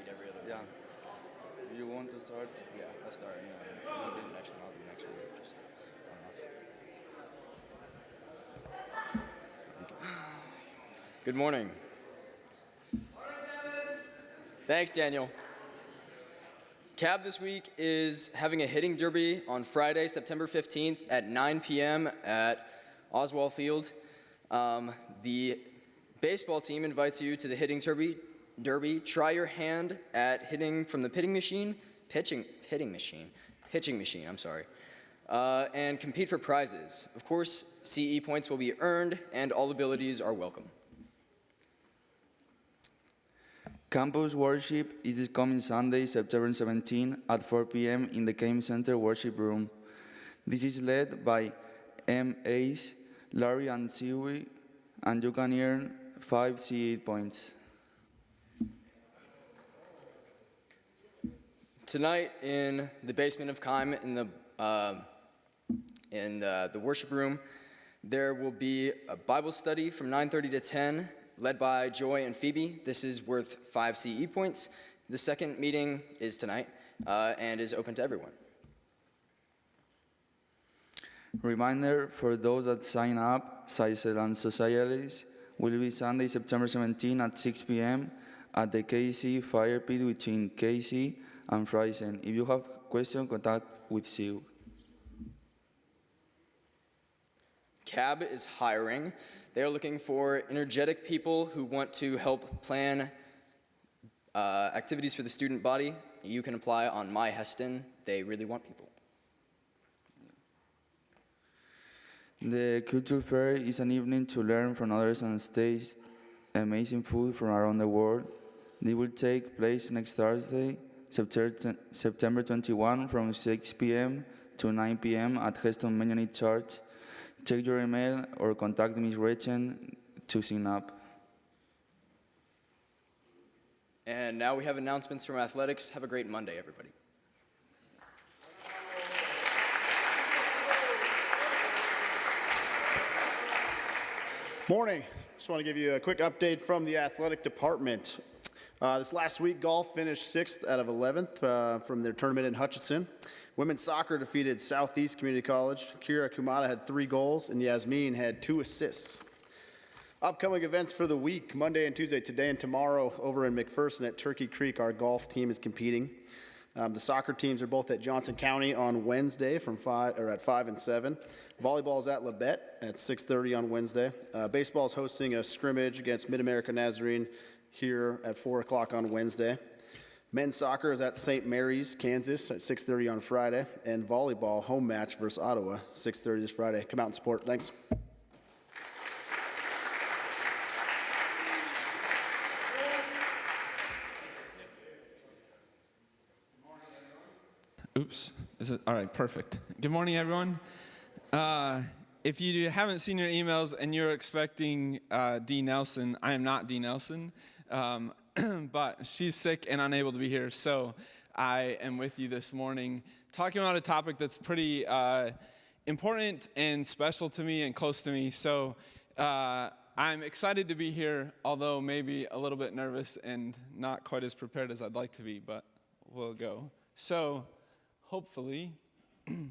Every other Yeah. week. You want to start? Yeah, let's start. And then I'll do the next one. I'll do the next one. Just on off. Good morning. Thanks, Daniel. Cab this week is having a hitting derby on Friday, September 15th at 9 p.m. at Oswald Field. The baseball team invites you to the hitting derby. Try your hand at hitting from the pitching machine, and compete for prizes. Of course, CE points will be earned, and all abilities are welcome. Campus worship is this coming Sunday, September 17 at 4 p.m. in the Came Center worship room. This is led by M.A.'s Larry and Siwi, and you can earn 5 CE points. Tonight in the basement of Keim in the worship room, there will be a Bible study from 9:30 to 10, led by Joy and Phoebe. This is worth 5 CE points. The second meeting is tonight and is open to everyone. Reminder for those that sign up, Saisel and Socialis will be Sunday, September 17 at 6 p.m. at the KC Fire Pit between KC and Friesen. If you have questions, contact with Sue. CAB is hiring. They are looking for energetic people who want to help plan activities for the student body. You can apply on My Hesston. They really want people. The Culture Fair is an evening to learn from others and taste amazing food from around the world. It will take place next Thursday, September 21, from 6 p.m. to 9 p.m. at Hesston Mennonite Church. Check your email or contact Ms. Rachel to sign up. And now we have announcements from athletics. Have a great Monday, everybody. Morning. Just want to give you a quick update from the athletic department. This last week, golf finished 6th out of 11th from their tournament in Hutchinson. Women's soccer defeated Southeast Community College. Kira Kumada had 3 goals, and Yasmin had 2 assists. Upcoming events for the week, Monday and Tuesday, today and tomorrow, over in McPherson at Turkey Creek, our golf team is competing. The soccer teams are both at Johnson County on Wednesday at 5 and 7. Volleyball is at Labette at 6:30 on Wednesday. Baseball is hosting a scrimmage against Mid-America Nazarene here at 4 o'clock on Wednesday. Men's soccer is at St. Mary's, Kansas at 6:30 on Friday. And volleyball home match versus Ottawa, 6:30 this Friday. Come out and support. Thanks. Oops. Is it? All right, perfect. Good morning, everyone. If you haven't seen your emails and you're expecting Dee Nelson, I am not Dee Nelson, but she's sick and unable to be here, so I am with you this morning talking about a topic that's pretty important and special to me and close to me. So I'm excited to be here, although maybe a little bit nervous and not quite as prepared as I'd like to be, but we'll go. So hopefully, when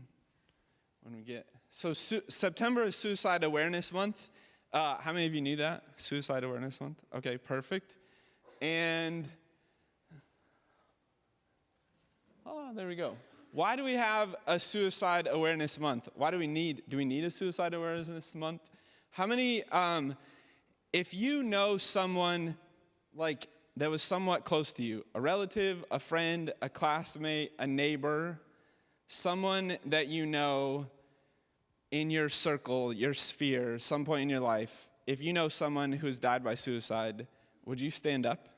we get, September is Suicide Awareness Month. How many of you knew that? Suicide Awareness Month? Okay, perfect. And, there we go. Why do we have a Suicide Awareness Month? Do we need a Suicide Awareness Month? How many, if you know someone like that was somewhat close to you, a relative, a friend, a classmate, a neighbor, someone that you know in your circle, your sphere, some point in your life, if you know someone who's died by suicide, would you stand up?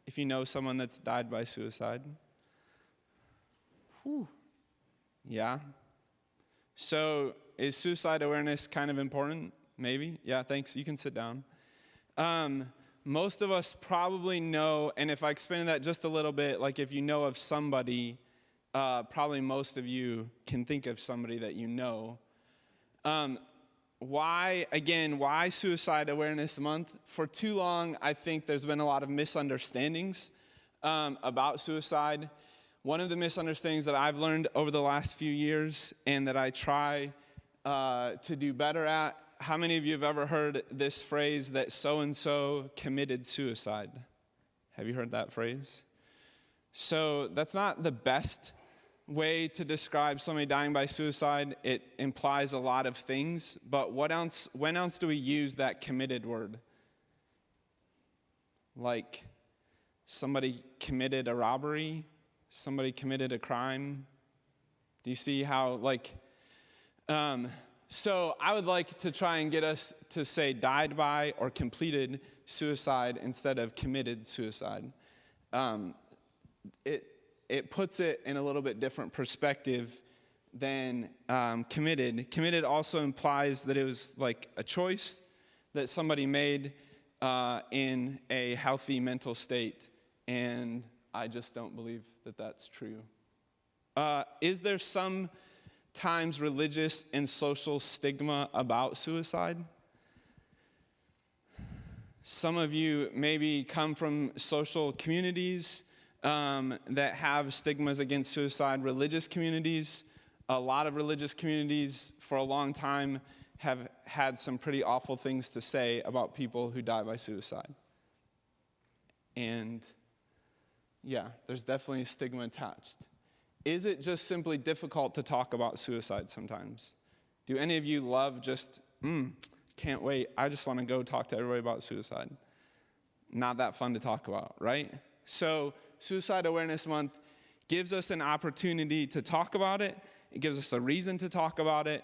If you know someone that's died by suicide? Whew. Yeah. So is suicide awareness kind of important? Maybe. Yeah, thanks. You can sit down. Most of us probably know, and if I expand that just a little bit, like if you know of somebody, probably most of you can think of somebody that you know. why Suicide Awareness Month? For too long, I think there's been a lot of misunderstandings about suicide. One of the misunderstandings that I've learned over the last few years and that I try to do better at, how many of you have ever heard this phrase that so-and-so committed suicide? Have you heard that phrase? So that's not the best way to describe somebody dying by suicide. It implies a lot of things, but when else do we use that committed word? Like somebody committed a robbery, somebody committed a crime. Do you see how, so I would like to try and get us to say died by or completed suicide instead of committed suicide. It puts it in a little bit different perspective than committed. Committed also implies that it was like a choice that somebody made in a healthy mental state, and I just don't believe that that's true. Is there sometimes religious and social stigma about suicide? Some of you maybe come from social communities that have stigmas against suicide. Religious communities, a lot of religious communities for a long time have had some pretty awful things to say about people who die by suicide. And yeah, there's definitely a stigma attached. Is it just simply difficult to talk about suicide sometimes? Do any of you love just, can't wait, I just want to go talk to everybody about suicide? Not that fun to talk about, right? So Suicide Awareness Month gives us an opportunity to talk about it. It gives us a reason to talk about it.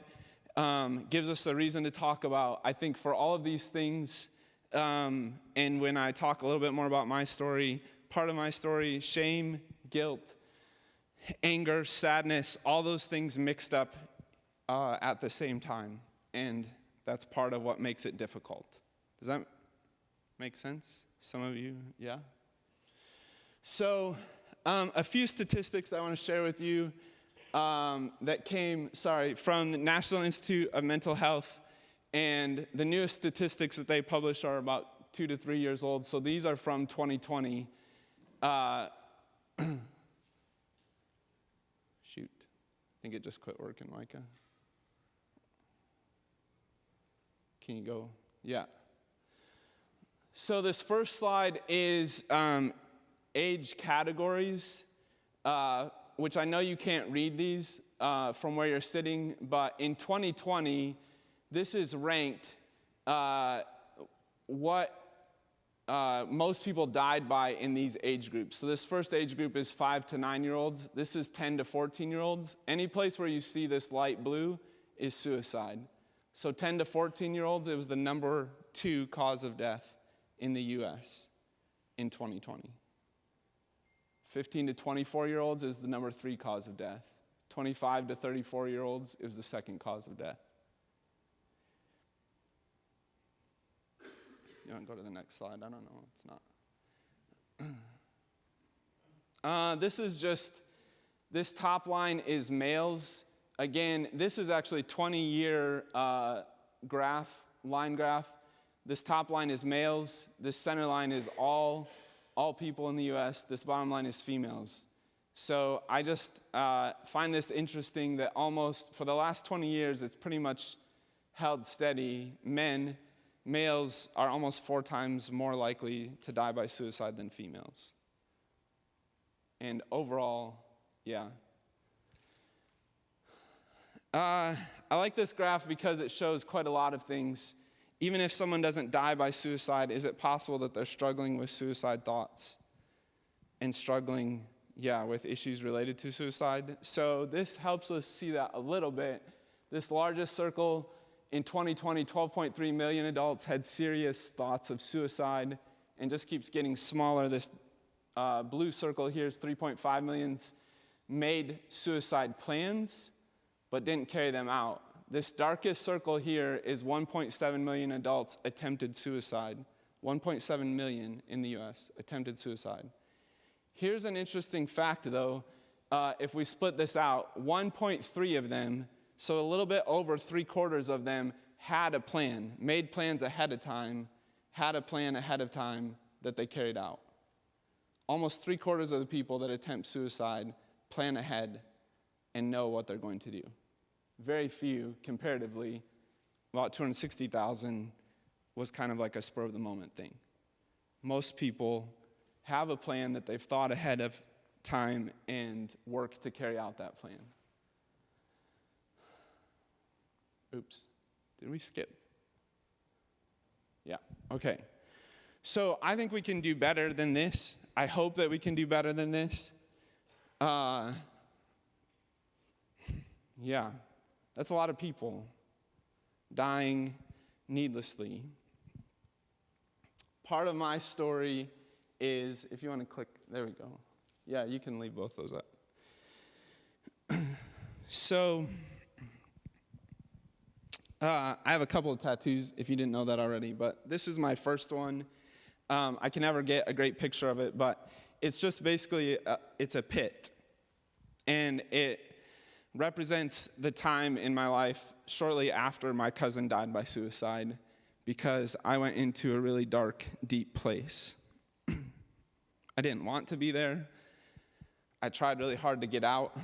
Gives us a reason to talk about, I think, for all of these things. And when I talk a little bit more about my story, part of my story, shame, guilt, anger, sadness, all those things mixed up at the same time. And that's part of what makes it difficult. Does that make sense? Some of you, yeah? So a few statistics that I want to share with you that came, from the National Institute of Mental Health. And the newest statistics that they publish are about 2 to 3 years old. So these are from 2020. Shoot, I think it just quit working, Micah. Can you go? Yeah. So this first slide is age categories, which I know you can't read these from where you're sitting, but in 2020, this is ranked what most people died by in these age groups. So this first age group is 5 to 9-year-olds. This is 10 to 14-year-olds. Any place where you see this light blue is suicide. So 10 to 14-year-olds, it was the number 2 cause of death in the U.S. in 2020. 15 to 24-year-olds is the number 3 cause of death. 25 to 34-year-olds, it was the 2nd cause of death. You want to go to the next slide? I don't know. It's not. This top line is males. Again, this is actually 20-year line graph. This top line is males. This center line is all people in the U.S. This bottom line is females. So I just find this interesting that almost for the last 20 years, it's pretty much held steady. Males are almost 4 times more likely to die by suicide than females. And overall, yeah. I like this graph because it shows quite a lot of things. Even if someone doesn't die by suicide, is it possible that they're struggling with suicide thoughts and struggling, with issues related to suicide? So this helps us see that a little bit. This largest circle, in 2020, 12.3 million adults had serious thoughts of suicide, and just keeps getting smaller. This blue circle here is 3.5 million made suicide plans, but didn't carry them out. This darkest circle here is 1.7 million adults attempted suicide. 1.7 million in the US attempted suicide. Here's an interesting fact though. If we split this out, 1.3 of them, so a little bit over 3/4 of them, had a plan, made plans ahead of time, had a plan ahead of time that they carried out. Almost 3/4 of the people that attempt suicide plan ahead and know what they're going to do. Very few, comparatively, about 260,000 was kind of like a spur of the moment thing. Most people have a plan that they've thought ahead of time and work to carry out that plan. Oops, did we skip? Yeah, okay. So I think we can do better than this. I hope that we can do better than this. Yeah, that's a lot of people dying needlessly. Part of my story is, if you want to click, there we go. Yeah, you can leave both those up. So, I have a couple of tattoos, if you didn't know that already, but this is my first one. I can never get a great picture of it, but it's just basically, it's a pit. And it represents the time in my life shortly after my cousin died by suicide, because I went into a really dark, deep place. I didn't want to be there. I tried really hard to get out,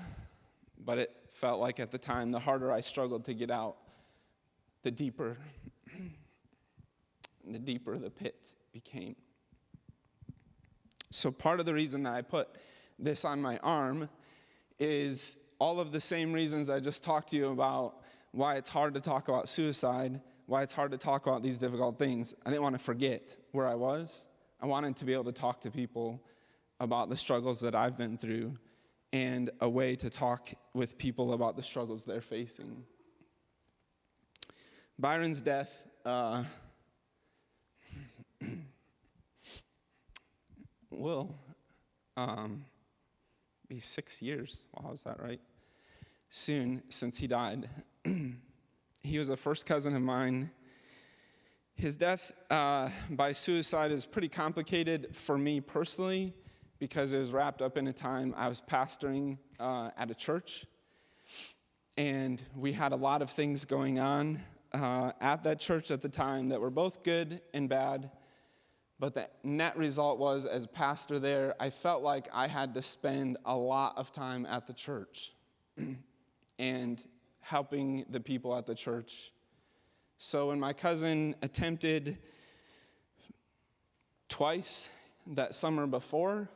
but it felt like at the time, the harder I struggled to get out, the deeper the pit became. So part of the reason that I put this on my arm is all of the same reasons I just talked to you about why it's hard to talk about suicide, why it's hard to talk about these difficult things. I didn't want to forget where I was. I wanted to be able to talk to people about the struggles that I've been through and a way to talk with people about the struggles they're facing. Byron's death will be 6 years. Wow, is that right? Soon, since he died. He was a first cousin of mine. His death by suicide is pretty complicated for me personally because it was wrapped up in a time I was pastoring at a church. And we had a lot of things going on at that church at the time that were both good and bad. But the net result was, as a pastor there, I felt like I had to spend a lot of time at the church and helping the people at the church. So when my cousin attempted twice that summer before,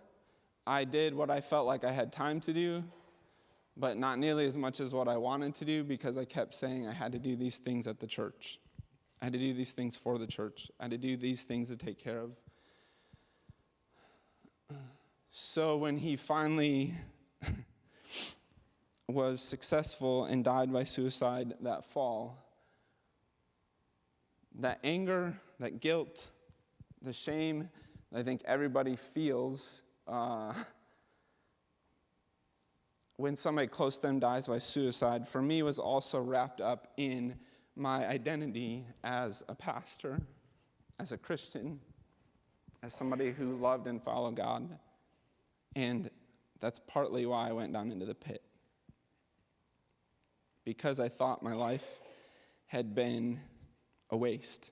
I did what I felt like I had time to do, but not nearly as much as what I wanted to do because I kept saying I had to do these things at the church. I had to do these things for the church. I had to do these things to take care of. So when he finally was successful and died by suicide that fall, that anger, that guilt, the shame I think everybody feels when somebody close to them dies by suicide, for me was also wrapped up in my identity as a pastor, as a Christian, as somebody who loved and followed God. And that's partly why I went down into the pit. Because I thought my life had been a waste.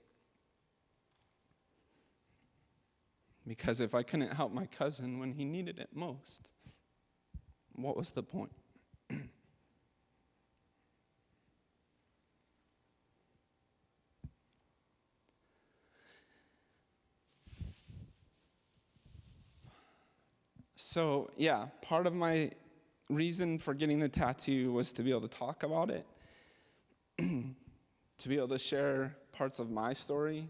Because if I couldn't help my cousin when he needed it most, what was the point? So, yeah, part of my reason for getting the tattoo was to be able to talk about it, to be able to share parts of my story.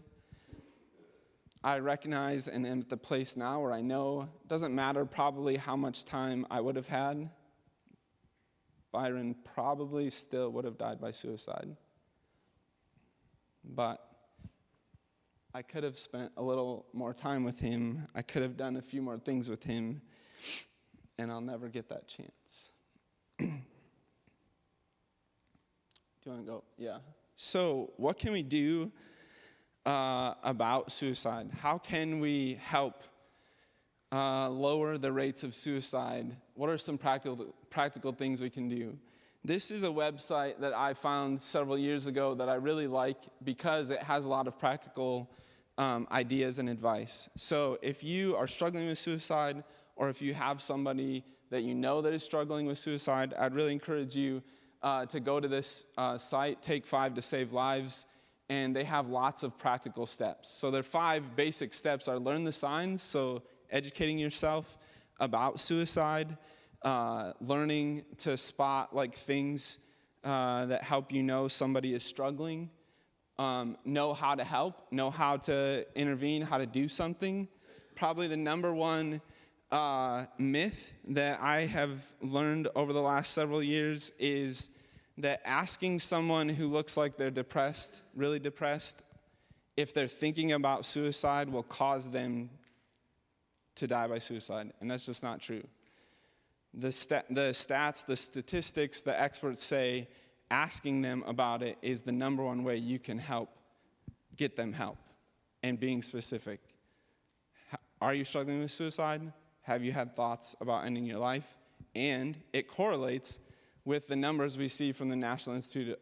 I recognize and am at the place now where I know it doesn't matter probably how much time I would have had. Byron probably still would have died by suicide. But I could have spent a little more time with him. I could have done a few more things with him, and I'll never get that chance. Do you want to go? Yeah. So what can we do about suicide? How can we help lower the rates of suicide? What are some practical things we can do? This is a website that I found several years ago that I really like because it has a lot of practical ideas and advice. So if you are struggling with suicide, or if you have somebody that you know that is struggling with suicide, I'd really encourage you to go to this site, Take 5 to Save Lives, and they have lots of practical steps. So their 5 basic steps are learn the signs, so educating yourself about suicide, learning to spot like things that help you know somebody is struggling, know how to help, know how to intervene, how to do something. Probably the number one myth that I have learned over the last several years is that asking someone who looks like they're depressed, really depressed, if they're thinking about suicide will cause them to die by suicide, and that's just not true. The stats, the statistics, the experts say asking them about it is the number one way you can help, get them help, and being specific. Are you struggling with suicide? Have you had thoughts about ending your life? And it correlates with the numbers we see from the National Institute,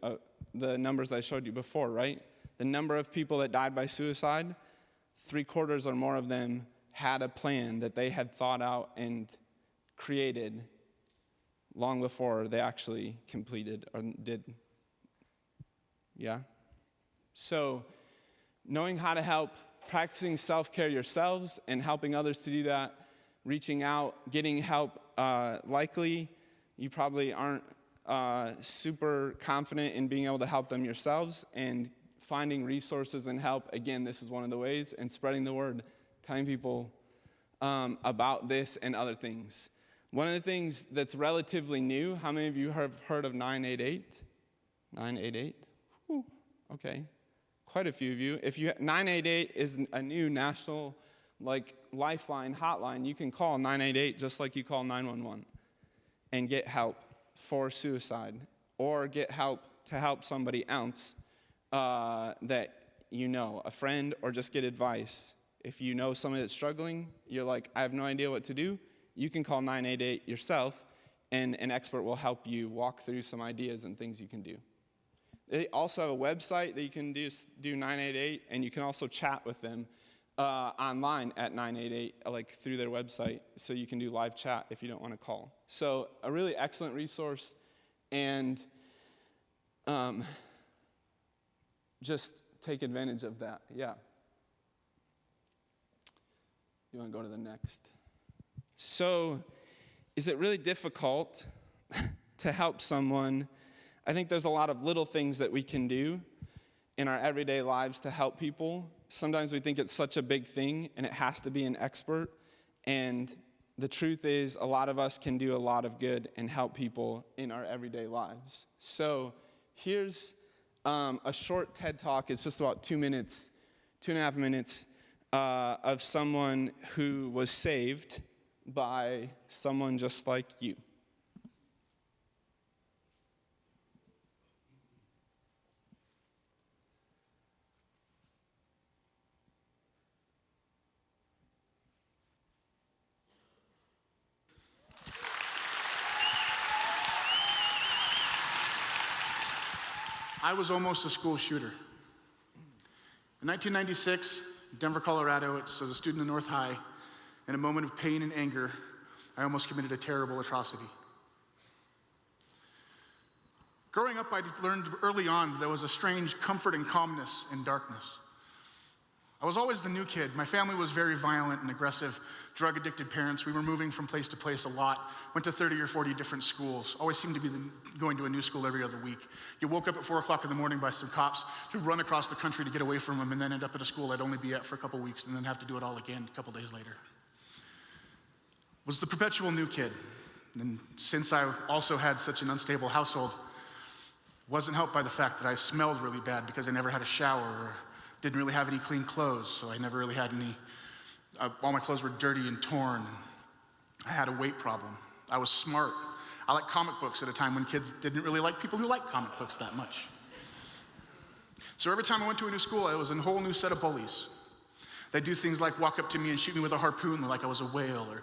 the numbers I showed you before, right? The number of people that died by suicide, 3/4 or more of them had a plan that they had thought out and created long before they actually completed or did. Yeah? So, knowing how to help, practicing self-care yourselves and helping others to do that, reaching out, getting help. Likely, you probably aren't super confident in being able to help them yourselves, and finding resources and help. Again, this is one of the ways, and spreading the word, telling people about this and other things. One of the things that's relatively new, how many of you have heard of 988? 988? Whew, okay. Quite a few of you. 988 is a new national lifeline hotline. You can call 988 just like you call 911 and get help for suicide, or get help to help somebody else that you know, a friend, or just get advice. If you know somebody that's struggling, you're like, I have no idea what to do, you can call 988 yourself, and an expert will help you walk through some ideas and things you can do. They also have a website that you can do 988, and you can also chat with them online at 988, through their website, so you can do live chat if you don't want to call. So a really excellent resource, and just take advantage of that. Yeah. You want to go to the next? So, is it really difficult to help someone? I think there's a lot of little things that we can do in our everyday lives to help people. Sometimes we think it's such a big thing and it has to be an expert. And the truth is, a lot of us can do a lot of good and help people in our everyday lives. So here's a short TED Talk. It's just about 2 minutes, 2.5 minutes, of someone who was saved by someone just like you. I was almost a school shooter. In 1996, Denver, Colorado, as a student in North High, in a moment of pain and anger, I almost committed a terrible atrocity. Growing up, I learned early on there was a strange comfort and calmness in darkness. I was always the new kid. My family was very violent and aggressive, drug-addicted parents. We were moving from place to place a lot, went to 30 or 40 different schools, always seemed to be going to a new school every other week. You woke up at 4 o'clock in the morning by some cops who run across the country to get away from them, and then end up at a school I'd only be at for a couple weeks and then have to do it all again a couple days later. Was the perpetual new kid. And since I also had such an unstable household, wasn't helped by the fact that I smelled really bad because I never had a shower, or didn't really have any clean clothes, so I never really had any, all my clothes were dirty and torn. I had a weight problem. I was smart. I liked comic books at a time when kids didn't really like people who liked comic books that much. So every time I went to a new school, I was in a whole new set of bullies. They'd do things like walk up to me and shoot me with a harpoon like I was a whale, or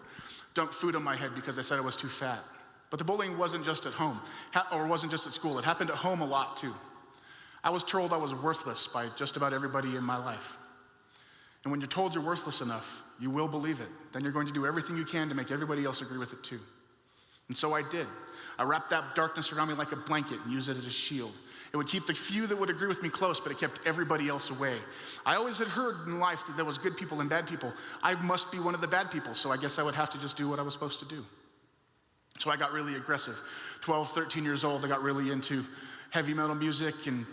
dunk food on my head because they said I was too fat. But the bullying wasn't just at home, or wasn't just at school. It happened at home a lot too. I was told I was worthless by just about everybody in my life. And when you're told you're worthless enough, you will believe it. Then you're going to do everything you can to make everybody else agree with it too. And so I did. I wrapped that darkness around me like a blanket and used it as a shield. It would keep the few that would agree with me close, but it kept everybody else away. I always had heard in life that there was good people and bad people. I must be one of the bad people, so I guess I would have to just do what I was supposed to do. So I got really aggressive. 12, 13 years old, I got really into heavy metal music, and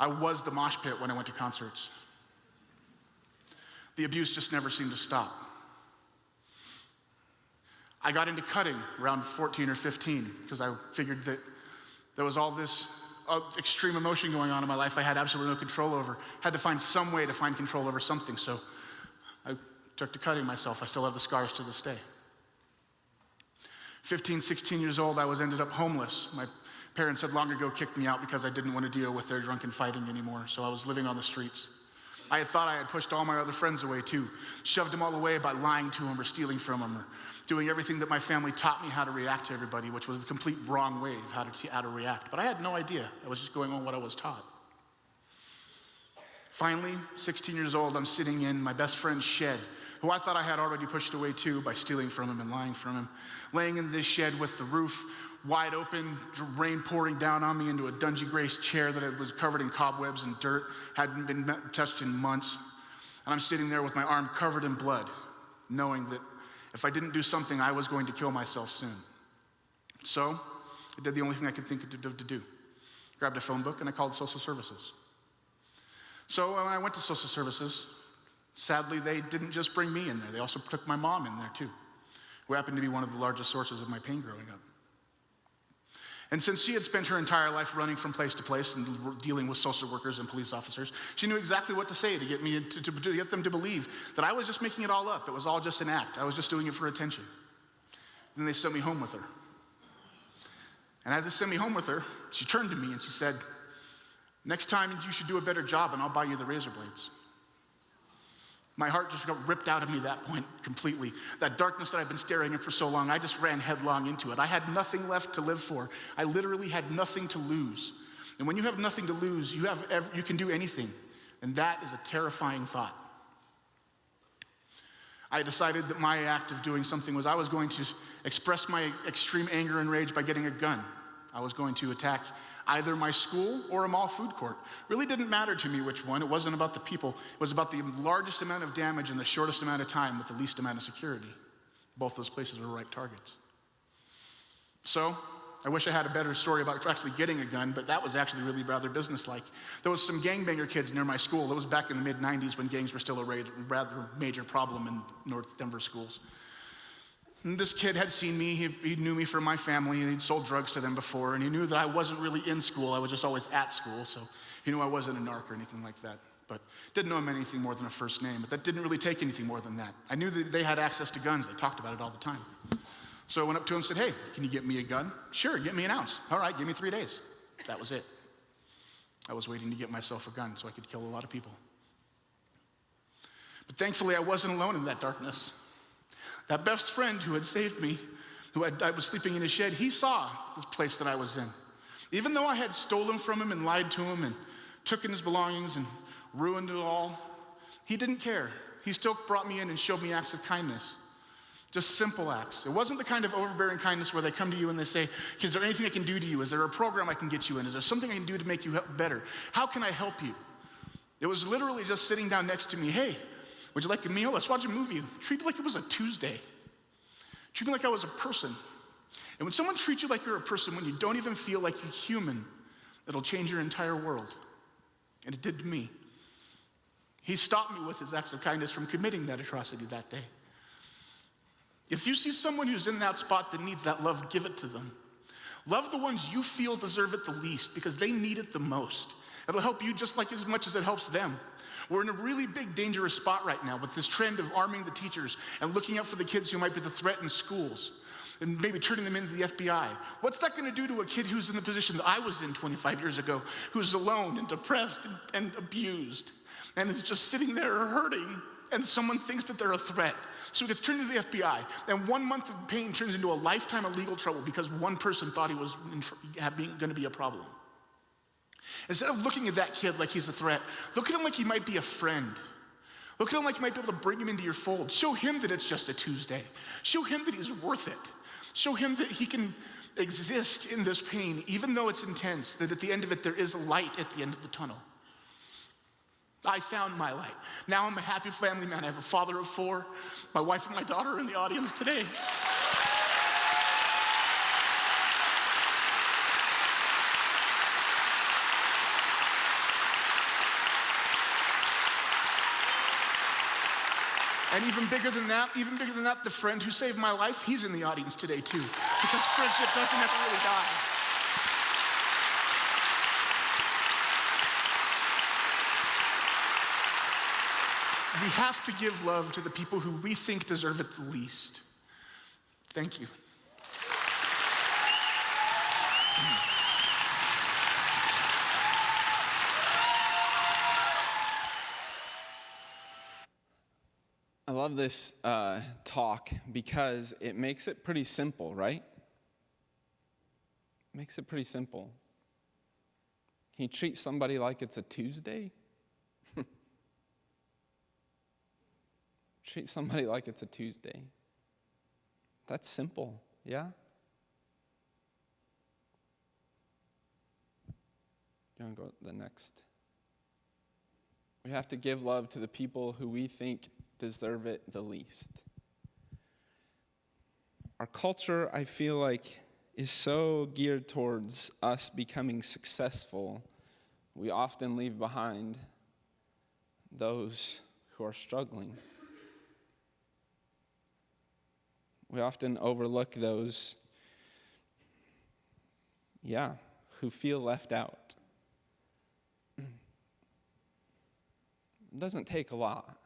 I was the mosh pit when I went to concerts. The abuse just never seemed to stop. I got into cutting around 14 or 15 because I figured that there was all this extreme emotion going on in my life I had absolutely no control over. Had to find some way to find control over something, so I took to cutting myself. I still have the scars to this day. 15, 16 years old, I ended up homeless. My parents had long ago kicked me out because I didn't want to deal with their drunken fighting anymore, so I was living on the streets. I had thought I had pushed all my other friends away too, shoved them all away by lying to them or stealing from them or doing everything that my family taught me how to react to everybody, which was the complete wrong way of how to react. But I had no idea. I was just going on what I was taught. Finally, 16 years old, I'm sitting in my best friend's shed, who I thought I had already pushed away too by stealing from him and lying from him, laying in this shed with the roof wide open, rain pouring down on me into a Dungy Grace chair that was covered in cobwebs and dirt, hadn't been touched in months. And I'm sitting there with my arm covered in blood, knowing that if I didn't do something, I was going to kill myself soon. So I did the only thing I could think of to do. Grabbed a phone book and I called social services. So when I went to social services, sadly, they didn't just bring me in there. They also took my mom in there too, who happened to be one of the largest sources of my pain growing up. And since she had spent her entire life running from place to place and dealing with social workers and police officers, she knew exactly what to say to get me to get them to believe that I was just making it all up. It was all just an act. I was just doing it for attention. And then they sent me home with her. And as they sent me home with her, she turned to me and she said, "Next time you should do a better job and I'll buy you the razor blades." My heart just got ripped out of me at that point completely. That darkness that I've been staring at for so long, I just ran headlong into it. I had nothing left to live for. I literally had nothing to lose. And when you have nothing to lose, you can do anything. And that is a terrifying thought. I decided that my act of doing something was I was going to express my extreme anger and rage by getting a gun. I was going to attack either my school or a mall food court. Really didn't matter to me which one. It wasn't about the people. It was about the largest amount of damage in the shortest amount of time with the least amount of security. Both those places were right targets. So I wish I had a better story about actually getting a gun, but that was actually really rather businesslike. There was some gangbanger kids near my school. It was back in the mid-90s when gangs were still a rather major problem in North Denver schools. And this kid had seen me, he knew me from my family, and he'd sold drugs to them before, and he knew that I wasn't really in school, I was just always at school, so he knew I wasn't a narc or anything like that. But didn't know him anything more than a first name, but that didn't really take anything more than that. I knew that they had access to guns, they talked about it all the time. So I went up to him and said, "Hey, can you get me a gun?" "Sure, get me an ounce." "All right, give me 3 days." That was it. I was waiting to get myself a gun so I could kill a lot of people. But thankfully, I wasn't alone in that darkness. That best friend who had saved me, I was sleeping in his shed, he saw this place that I was in. Even though I had stolen from him and lied to him and taken his belongings and ruined it all, he didn't care. He still brought me in and showed me acts of kindness. Just simple acts. It wasn't the kind of overbearing kindness where they come to you and they say, "Is there anything I can do to you? Is there a program I can get you in? Is there something I can do to make you better? How can I help you?" It was literally just sitting down next to me. "Hey, would you like a meal? Let's watch a movie." Treat it like it was a Tuesday. Treat me like I was a person. And when someone treats you like you're a person, when you don't even feel like you're human, it'll change your entire world. And it did to me. He stopped me with his acts of kindness from committing that atrocity that day. If you see someone who's in that spot that needs that love, give it to them. Love the ones you feel deserve it the least because they need it the most. It'll help you just like as much as it helps them. We're in a really big, dangerous spot right now with this trend of arming the teachers and looking out for the kids who might be the threat in schools and maybe turning them into the FBI. What's that going to do to a kid who's in the position that I was in 25 years ago, who's alone and depressed and abused and is just sitting there hurting and someone thinks that they're a threat. So he gets turned into the FBI, and 1 month of pain turns into a lifetime of legal trouble because one person thought he was going to be a problem. Instead of looking at that kid like he's a threat, look at him like he might be a friend. Look at him like you might be able to bring him into your fold. Show him that it's just a Tuesday. Show him that he's worth it. Show him that he can exist in this pain, even though it's intense, that at the end of it, there is a light at the end of the tunnel. I found my light. Now I'm a happy family man. I have a father of 4. My wife and my daughter are in the audience today. And even bigger than that, the friend who saved my life, he's in the audience today too. Because friendship doesn't ever really die. We have to give love to the people who we think deserve it the least. Thank you. I love this talk because it makes it pretty simple, right? It makes it pretty simple. Can you treat somebody like it's a Tuesday? Treat somebody like it's a Tuesday. That's simple, yeah? You want to go to the next? We have to give love to the people who we think deserve it the least. Our culture, I feel like, is so geared towards us becoming successful, we often leave behind those who are struggling. We often overlook those, who feel left out. It doesn't take a lot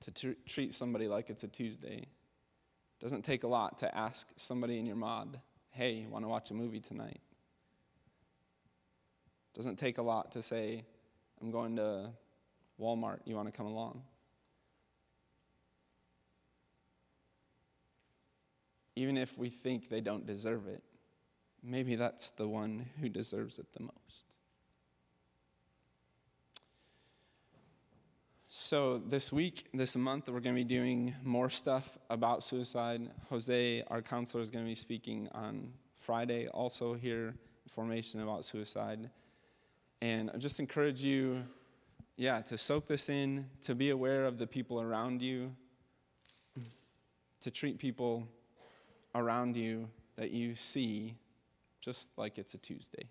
to treat somebody like it's a Tuesday. It doesn't take a lot to ask somebody in your mod, hey, want to watch a movie tonight? It doesn't take a lot to say, I'm going to Walmart, you want to come along? Even if we think they don't deserve it, maybe that's the one who deserves it the most. So this month, we're going to be doing more stuff about suicide. Jose, our counselor, is going to be speaking on Friday, also here, information about suicide. And I just encourage you, to soak this in, to be aware of the people around you, to treat people around you that you see just like it's a Tuesday.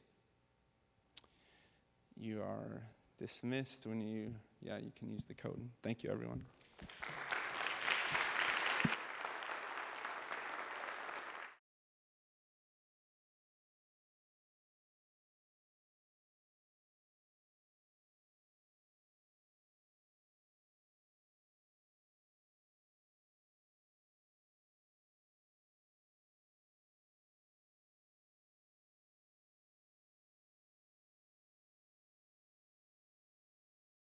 You are dismissed when you can use the code. Thank you, everyone.